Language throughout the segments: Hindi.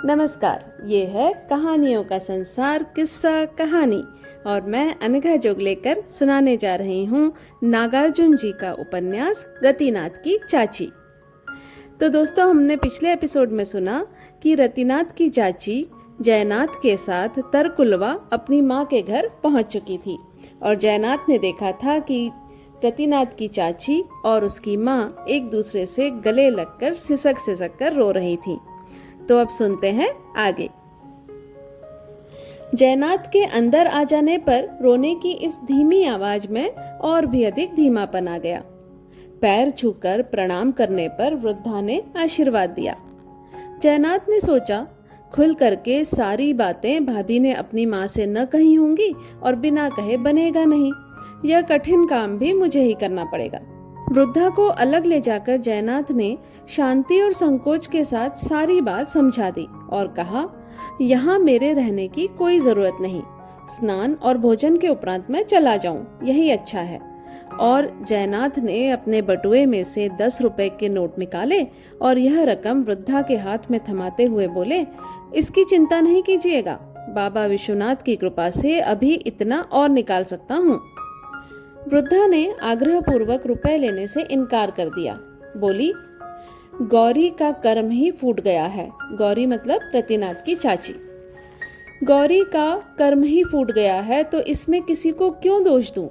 नमस्कार, ये है कहानियों का संसार किस्सा कहानी और मैं अनघा जोग लेकर सुनाने जा रही हूँ नागार्जुन जी का उपन्यास रतिनाथ की चाची। तो दोस्तों, हमने पिछले एपिसोड में सुना कि रतिनाथ की चाची जयनाथ के साथ तरकुलवा अपनी माँ के घर पहुँच चुकी थी और जयनाथ ने देखा था कि रतिनाथ की चाची और उसकी माँ एक दूसरे से गले लगकर सिसक सिसक कर रो रही थी। तो अब सुनते हैं आगे। जयनाथ के अंदर आ जाने पर रोने की इस धीमी आवाज में और भी अधिक धीमापन आ गया। पैर छूकर प्रणाम करने पर वृद्धा ने आशीर्वाद दिया। जयनाथ ने सोचा, खुल करके सारी बातें भाभी ने अपनी माँ से न कही होंगी और बिना कहे बनेगा नहीं। यह कठिन काम भी मुझे ही करना पड़ेगा। वृद्धा को अलग ले जाकर जयनाथ ने शांति और संकोच के साथ सारी बात समझा दी और कहा, यहाँ मेरे रहने की कोई जरूरत नहीं। स्नान और भोजन के उपरांत मैं चला जाऊं, यही अच्छा है। और जयनाथ ने अपने बटुए में से 10 रुपए के नोट निकाले और यह रकम वृद्धा के हाथ में थमाते हुए बोले, इसकी चिंता नहीं कीजिएगा, बाबा विश्वनाथ की कृपा से अभी इतना और निकाल सकता हूँ। वृद्धा ने आग्रह पूर्वक रुपए लेने से इनकार कर दिया। बोली, गौरी का कर्म ही फूट गया है। गौरी मतलब रतिनाथ की चाची। गौरी का कर्म ही फूट गया है तो इसमें किसी को क्यों दोष दूं?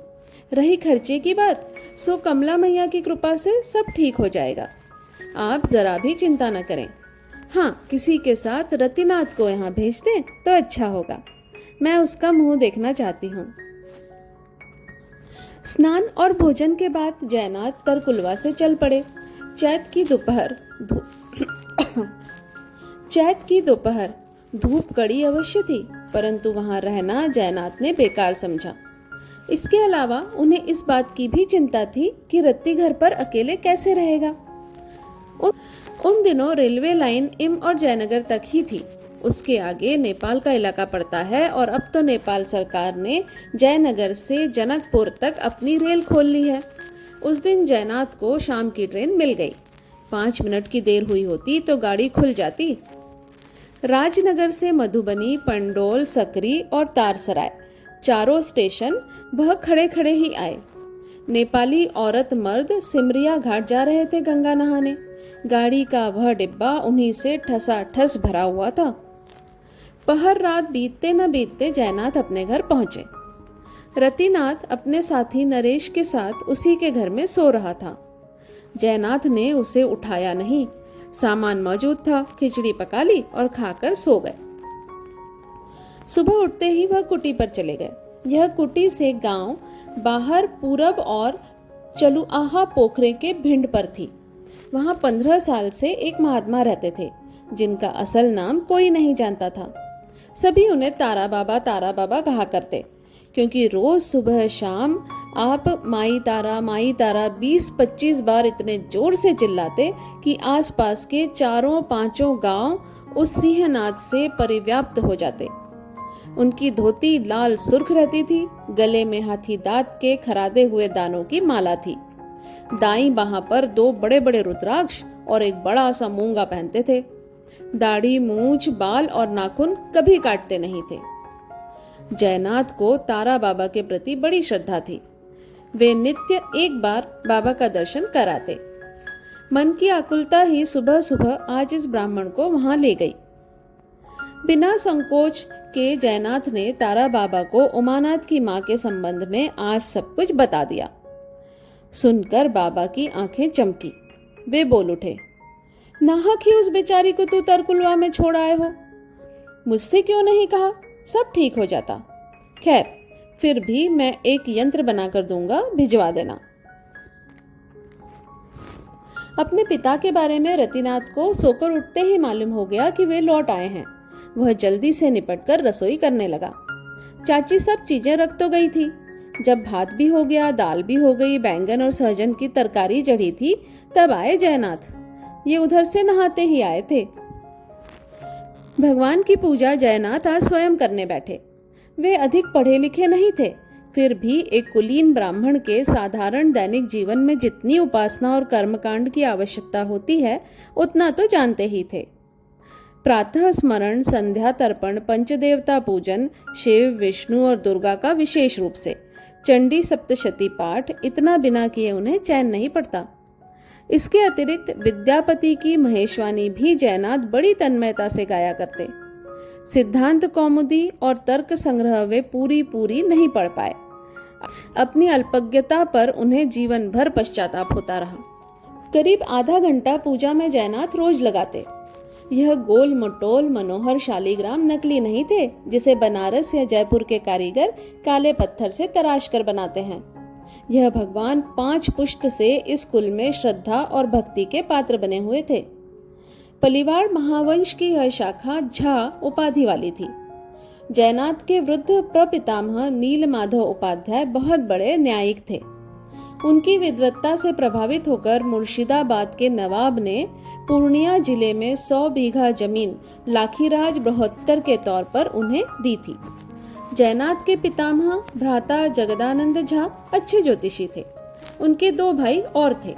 रही खर्चे की बात, सो कमला मैया की कृपा से सब ठीक हो जाएगा। आप जरा भी चिंता न करें। हाँ, किसी के साथ रतिनाथ को यहाँ भेज दें तो अच्छा होगा। मैं उसका मुंह देखना चाहती हूँ। स्नान और भोजन के बाद जयनाथ तरकुलवा से चल पड़े। चैत की दोपहर धूप कड़ी अवश्य थी, परंतु वहां रहना जयनाथ ने बेकार समझा। इसके अलावा उन्हें इस बात की भी चिंता थी कि रत्ती घर पर अकेले कैसे रहेगा। उन दिनों रेलवे लाइन इम और जयनगर तक ही थी। उसके आगे नेपाल का इलाका पड़ता है और अब तो नेपाल सरकार ने जयनगर से जनकपुर तक अपनी रेल खोल ली है। उस दिन जयनाथ को शाम की ट्रेन मिल गई। 5 मिनट की देर हुई होती तो गाड़ी खुल जाती। राजनगर से मधुबनी, पंडोल, सकरी और तारसराय, चारों स्टेशन वह खड़े खड़े ही आए। नेपाली औरत मर्द सिमरिया घाट जा रहे थे गंगा नहाने। गाड़ी का वह डिब्बा उन्हीं से ठसाठस भरा हुआ था। पहर रात बीतते न बीतते जयनाथ अपने घर पहुंचे। रतिनाथ अपने साथी नरेश के साथ उसी के घर में सो रहा था। जयनाथ ने उसे उठाया नहीं। सामान मौजूद था, खिचड़ी पका ली और खाकर सो गए। सुबह उठते ही वह कुटी पर चले गए। यह कुटी से गांव बाहर पूरब और चलुआहा पोखरे के भिंड पर थी। वहां 15 साल से एक महात्मा रहते थे, जिनका असल नाम कोई नहीं जानता था। सभी उन्हें तारा बाबा कहा करते, क्योंकि रोज सुबह शाम आप माई तारा 20-25 बार इतने जोर से चिल्लाते कि आसपास के 4-5 गांव उस सिंहनाद से परिव्याप्त हो जाते। उनकी धोती लाल सुर्ख रहती थी। गले में हाथी दांत के खरादे हुए दानों की माला थी। दाईं बाह पर 2 बड़े बड़े रुद्राक्ष और एक बड़ा सा मूंगा पहनते थे। दाढ़ी, मूंछ, बाल और नाखून कभी काटते नहीं थे। जयनाथ को तारा बाबा के प्रति बड़ी श्रद्धा थी। वे नित्य एक बार बाबा का दर्शन कराते। मन की आकुलता ही सुबह सुबह आज इस ब्राह्मण को वहां ले गई। बिना संकोच के जयनाथ ने तारा बाबा को उमानाथ की मां के संबंध में आज सब कुछ बता दिया। सुनकर बाबा की आंखें चमकी। वे बोल उठे, नाहक ही उस बेचारी को तू तरकुलवा में छोड़ आए हो। मुझसे क्यों नहीं कहा, सब ठीक हो जाता। खैर, फिर भी मैं एक यंत्र बनाकर दूंगा, भिजवा देना। अपने पिता के बारे में रतिनाथ को सोकर उठते ही मालूम हो गया कि वे लौट आए हैं। वह जल्दी से निपटकर रसोई करने लगा। चाची सब चीजें रख तो गई थी। जब भात भी हो गया, दाल भी हो गई, बैंगन और सहजन की तरकारी चढ़ी थी, तब आए जयनाथ। ये उधर से नहाते ही आए थे। भगवान की पूजा जयनाथ आज स्वयं करने बैठे। वे अधिक पढ़े लिखे नहीं थे, फिर भी एक कुलीन ब्राह्मण के साधारण दैनिक जीवन में जितनी उपासना और कर्मकांड की आवश्यकता होती है, उतना तो जानते ही थे। प्रातः स्मरण, संध्या तर्पण, पंचदेवता पूजन, शिव, विष्णु और दुर्गा का विशेष रूप से, चंडी सप्तशती पाठ, इतना बिना किए उन्हें चैन नहीं पड़ता। इसके अतिरिक्त विद्यापति की महेशवाणी भी जयनाथ बड़ी तन्मयता से गाया करते। सिद्धांत कौमुदी और तर्क संग्रह वे पूरी नहीं पढ़ पाए। अपनी अल्पज्ञता पर उन्हें जीवन भर पश्चाताप होता रहा। करीब आधा घंटा पूजा में जयनाथ रोज लगाते। यह गोल मटोल मनोहर शालीग्राम नकली नहीं थे, जिसे बनारस या जयपुर के कारीगर काले पत्थर से तराश कर बनाते हैं। यह भगवान 5 पुष्ट से इस कुल में श्रद्धा और भक्ति के पात्र बने हुए थे। पलिवाड़ महावंश की यह शाखा झा उपाधि वाली थी। जयनाथ के वृद्ध प्रपितामह नील माधव उपाध्याय बहुत बड़े न्यायिक थे। उनकी विद्वत्ता से प्रभावित होकर मुर्शिदाबाद के नवाब ने पूर्णिया जिले में 100 बीघा जमीन लाखीराज बृहत्तर के तौर पर उन्हें दी थी। जयनाथ के पितामह भ्राता जगदानंद झा अच्छे ज्योतिषी थे। उनके 2 भाई और थे।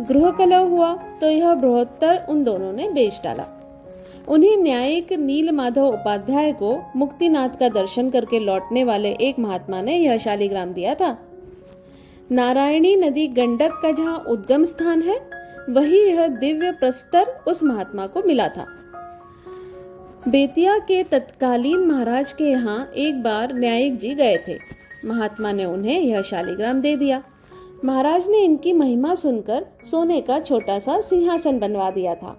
गृह कलह हुआ तो यह बृहत्तर उन दोनों ने बेच डाला। उन्हीं न्यायिक नील माधव उपाध्याय को मुक्तिनाथ का दर्शन करके लौटने वाले एक महात्मा ने यह शालीग्राम दिया था। नारायणी नदी गंडक का जहाँ उद्गम स्थान है, वही यह दिव्य प्रस्तर उस महात्मा को मिला था। बेतिया के तत्कालीन महाराज के यहाँ एक बार न्यायिक जी गए थे। महात्मा ने उन्हें यह शालीग्राम दे दिया। महाराज ने इनकी महिमा सुनकर सोने का छोटा सा सिंहासन बनवा दिया था।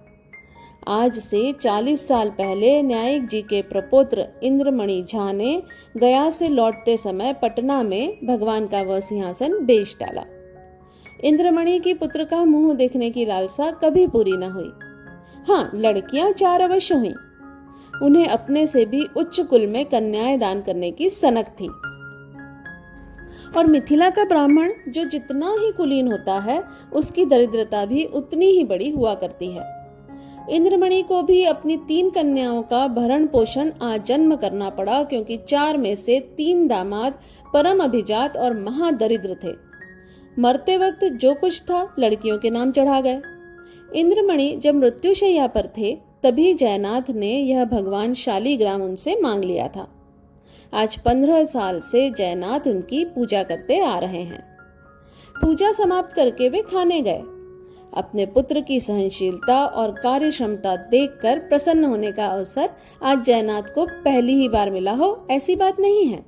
आज से 40 साल पहले न्यायिक जी के प्रपौत्र इंद्रमणि झा ने गया से लौटते समय पटना में भगवान का वह सिंहासन बेच डाला। इंद्रमणि की पुत्र का मुंह देखने की लालसा कभी पूरी न हुई। हाँ, लड़कियां 4 अवश्य हुई। उन्हें अपने से भी उच्च कुल में कन्याएं दान करने की सनक थी। और मिथिला का ब्राह्मण जो जितना ही कुलीन होता है, उसकी दरिद्रता भी उतनी ही बड़ी हुआ करती है। इंद्रमणि को भी अपनी 3 कन्याओं का भरण पोषण आजन्म करना पड़ा, क्योंकि 4 में से 3 दामाद परम अभिजात और महादरिद्र थे। मरते वक्त जो कुछ था लड़कियों के नाम चढ़ा गए। इंद्रमणि जब मृत्युशैया पर थे, तभी जयनाथ ने यह भगवान शालीग्राम उनसे मांग लिया था। आज 15 साल से जयनाथ उनकी पूजा करते आ रहे हैं। पूजा समाप्त करके वे खाने गए। अपने पुत्र की सहनशीलता और कार्य क्षमता देखकर प्रसन्न होने का अवसर आज जयनाथ को पहली ही बार मिला हो, ऐसी बात नहीं है।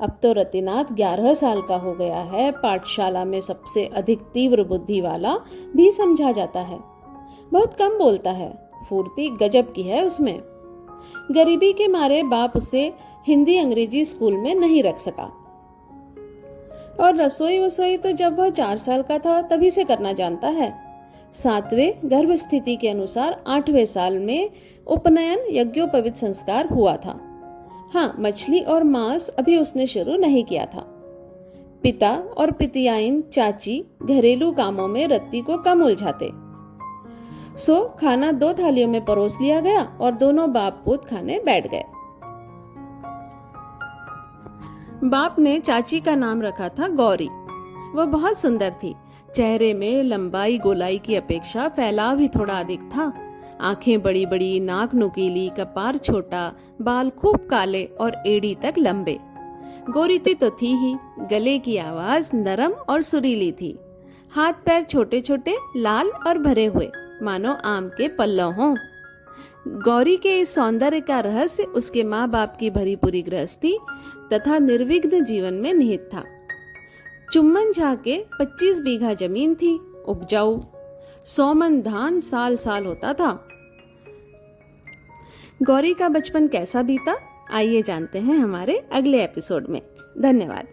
अब तो रतिनाथ 11 साल का हो गया है। पाठशाला में सबसे अधिक तीव्र बुद्धि वाला भी समझा जाता है। बहुत कम बोलता है, फुर्ती गजब की है उसमें। गरीबी के मारे बाप उसे हिंदी अंग्रेजी स्कूल में नहीं रख सका, और रसोई वसोई तो जब वह 4 साल का था तभी से करना जानता है। 7वें गर्भ स्थिति के अनुसार 8वें साल में उपनयन यज्ञोपवीत संस्कार हुआ था। हाँ, मछली और मांस अभी उसने शुरू नहीं किया था। पिता और पितियाइन चाची घरेलू कामों में रत्ती को कम उलझाते। सो खाना 2 थालियों में परोस लिया गया और दोनों बाप पूत खाने बैठ गए। बाप ने चाची का नाम रखा था गौरी। वह बहुत सुंदर थी। चेहरे में लंबाई गोलाई की अपेक्षा फैलाव ही थोड़ा अधिक था। आंखें बड़ी बड़ी, नाक नुकीली, कपार छोटा, बाल खूब काले और एड़ी तक लंबे। गोरीती तो थी ही, गले की आवाज नरम और सुरीली थी। हाथ पैर छोटे छोटे, लाल और भरे हुए, मानो आम के पल्लव हों। गौरी के इस सौंदर्य का रहस्य उसके माँ बाप की भरी पूरी गृहस्थी तथा निर्विघ्न जीवन में निहित था। चुम्बन झा के 25 बीघा जमीन थी, उपजाऊ। 100 मन धान साल साल होता था। गौरी का बचपन कैसा बीता, आइए जानते हैं हमारे अगले एपिसोड में। धन्यवाद।